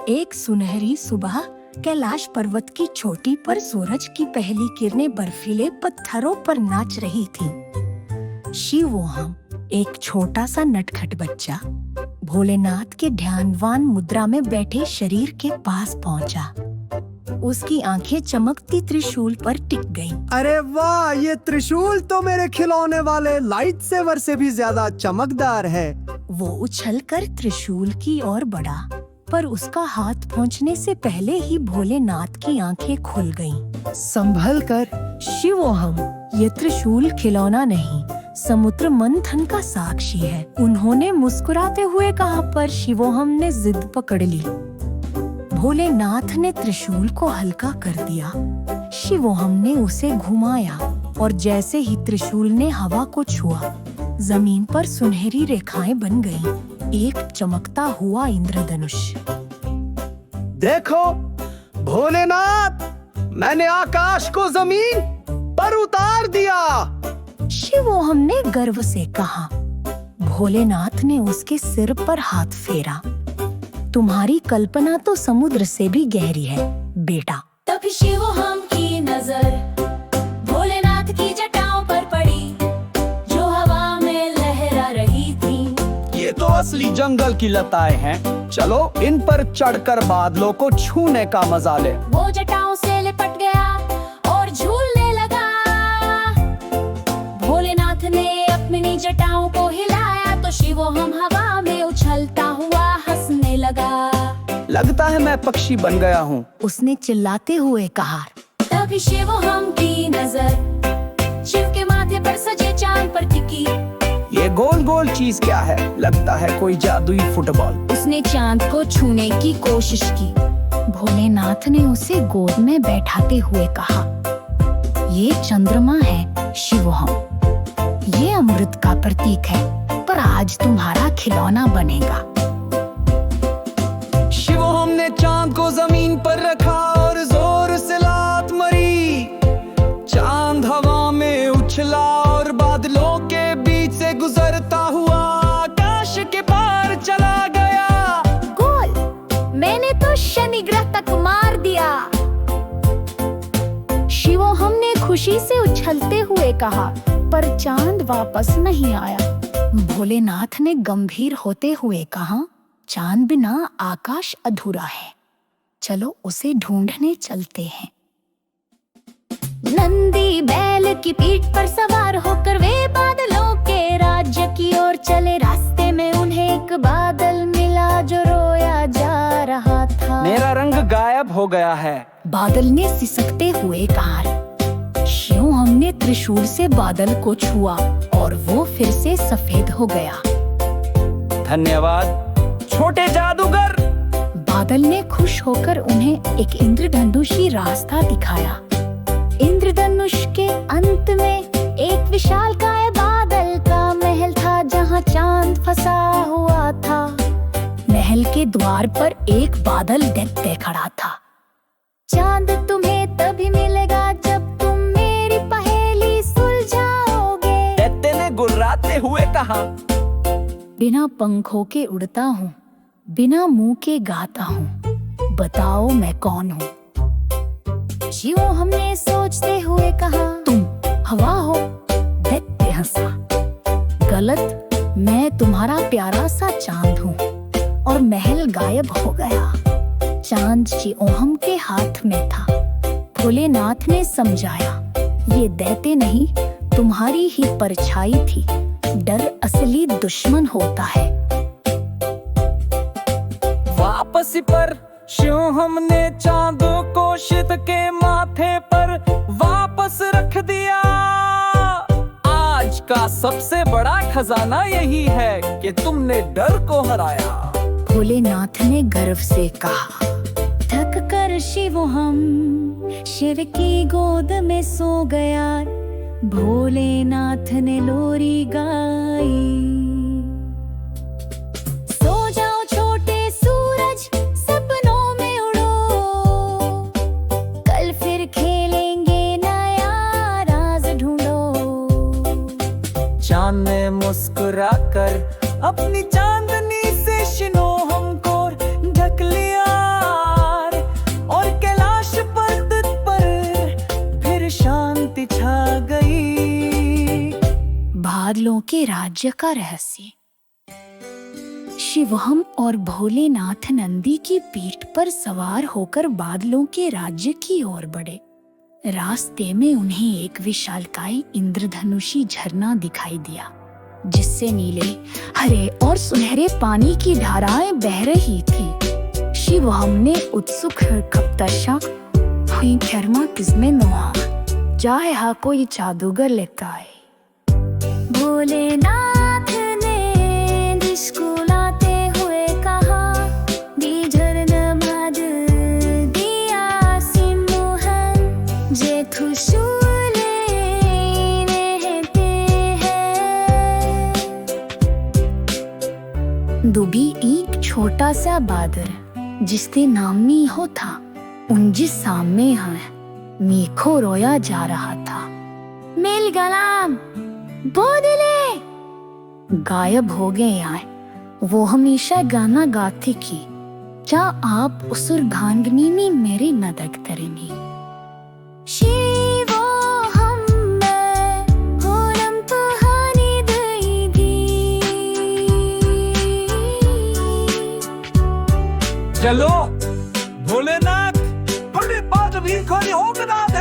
एक सुनहरी सुबह कैलाश पर्वत की चोटी पर सूरज की पहली किरणें बर्फीले पत्थरों पर नाच रही थीं। शिवोहम, एक छोटा सा नटखट बच्चा, भोलेनाथ के ध्यानवान मुद्रा में बैठे शरीर के पास पहुंचा। उसकी आंखें चमकती त्रिशूल पर टिक गईं। अरे वाह, ये त्रिशूल तो मेरे खिलौने वाले लाइट सेवर से भी ज्यादा चमकदार है। वो उछलकर त्रिशूल की ओर बढ़ा, पर उसका हाथ पहुंचने से पहले ही भोलेनाथ की आंखें खुल गईं। संभल कर। शिवोहम, ये त्रिशूल खिलौना नहीं, समुद्र मंथन का साक्षी है, उन्होंने मुस्कुराते हुए कहा। पर शिवोहम ने जिद पकड़ ली। भोलेनाथ ने त्रिशूल को हल्का कर दिया। शिवोहम ने उसे घुमाया और जैसे ही त्रिशूल ने हवा को छुआ, जमीन पर सुनहरी रेखाएं बन गईं, एक चमकता हुआ इंद्रधनुष। देखो भोलेनाथ, मैंने आकाश को जमीन पर उतार दिया। शिवोहम ने गर्व से कहा। भोलेनाथ ने उसके सिर पर हाथ फेरा। तुम्हारी कल्पना तो समुद्र से भी गहरी है, बेटा। तभी शिवोहम की नजर भोलेनाथ की जटाओं पर पड़ी, जो हवा में लहरा रही थी। ये तो असली जंगल की लताएं हैं। चलो इन पर चढ़कर बादलों को छूने का मजा ले। वो जटाओं से लिपट गया और झूलने लगा। भोलेनाथ ने अपनी जटाओं को हिलाया तो शिवोहम हवा में उछलता हुआ हंसने लगा। लगता है मैं पक्षी बन गया हूँ, उसने चिल्लाते हुए कहा। तभी शिवोहम की नजर शिव के माथे पर सजे चांद पर टिकी। ये गोल गोल चीज क्या है? लगता है कोई जादुई फुटबॉल। उसने चांद को छूने की कोशिश की। भोलेनाथ ने उसे गोद में बैठाते हुए कहा, ये चंद्रमा है शिवोहम, ये अमृत का प्रतीक है, पर आज तुम्हारा खिलौना बनेगा। शिवोहम ने चांद को जमीन पर रखा और जोर से लात मरी। चांद हवा में उछला और बादलों के बीच से गुजरता हुआ आकाश के पार चला गया। गोल, मैंने तो शनि ग्रह तक मार दिया। शिवोहम ने खुशी से उछलते हुए कहा, पर चांद वापस नहीं आया। भोलेनाथ ने गंभीर होते हुए कहा, चांद बिना आकाश अधूरा है, चलो उसे ढूंढने चलते हैं। नंदी बैल की पीठ पर सवार होकर वे बादलों के राज्य की ओर चले। रास्ते में उन्हें एक बादल मिला जो रोया जा रहा था। मेरा रंग गायब हो गया है, बादल ने सिसकते हुए कहा। शिवोहम ने त्रिशूल से बादल को छुआ और वो फिर से सफेद हो गया। धन्यवाद छोटे जादूगर। बादल ने खुश होकर उन्हें एक इंद्रधनुषी रास्ता दिखाया। इंद्रधनुष के अंत में एक विशालकाय बादल का महल था, जहाँ चांद फंसा हुआ था। महल के द्वार पर एक बादल दैत्य खड़ा था। चांद तुम्हें तभी मिलेगा जब तुम मेरी पहेली सुलझाओगे, दैत्य ने गुर्राते हुए कहा। बिना पंखों के उड़ता हूँ, बिना मुंह के गाता हूँ, बताओ मैं कौन हूँ? शिवोहम ने सोचते हुए कहा, तुम हवा हो। दैत्य हंसा। गलत, मैं तुम्हारा प्यारा सा चांद हूँ। और महल गायब हो गया। चांद शिवोहम के हाथ में था। भोलेनाथ ने समझाया, ये दैत्य नहीं, तुम्हारी ही परछाई थी। डर असली दुश्मन होता है। वापसी पर शिवोहम ने चांद को शिव के माथे पर वापस रख दिया। आज का सबसे बड़ा खजाना यही है कि तुमने डर को हराया। भोलेनाथ ने गर्व से कहा। थक कर शिवोहम शिव की गोद में सो गया। भोलेनाथ ने लोरी गाई। सो जाओ छोटे सूरज, सपनों में उड़ो, कल फिर खेलेंगे नया राज ढूंढो। चांद ने मुस्कुरा कर अपनी चांदनी से शिवोहम को ढक लिया। राज्य का रहस्य। शिवहम और भोलेनाथ नंदी की पीठ पर सवार होकर बादलों के राज्य की ओर बढ़े। रास्ते में उन्हें एक विशालकाय इंद्रधनुषी झरना दिखाई दिया, जिससे नीले, हरे और सुनहरे पानी की धाराएं बह रही थी। शिवहम ने उत्सुक कब तशा हुई शर्मा किसमें नोहा चाहे हा कोई जादूगर लेता है। भोलेनाथ ने दिशकुलाते हुए कहा, दी झरना बाद दिया सिमोहन जे खुशूले रहते हैं। दुबी एक छोटा सा बादर जिसके नाम मीहो था, उनके सामने मीखो रोया जा रहा था। मिल गलाम बोदले गायब हो गए आए। वो हमेशा गाना गाती की, क्या आप उसुर गांगनी में मेरी मदद करेंगी? शिवो हम्मे होनम पहानी दई दी। चलो भोलेनाथ बड़ी बात भी कोई हो गया।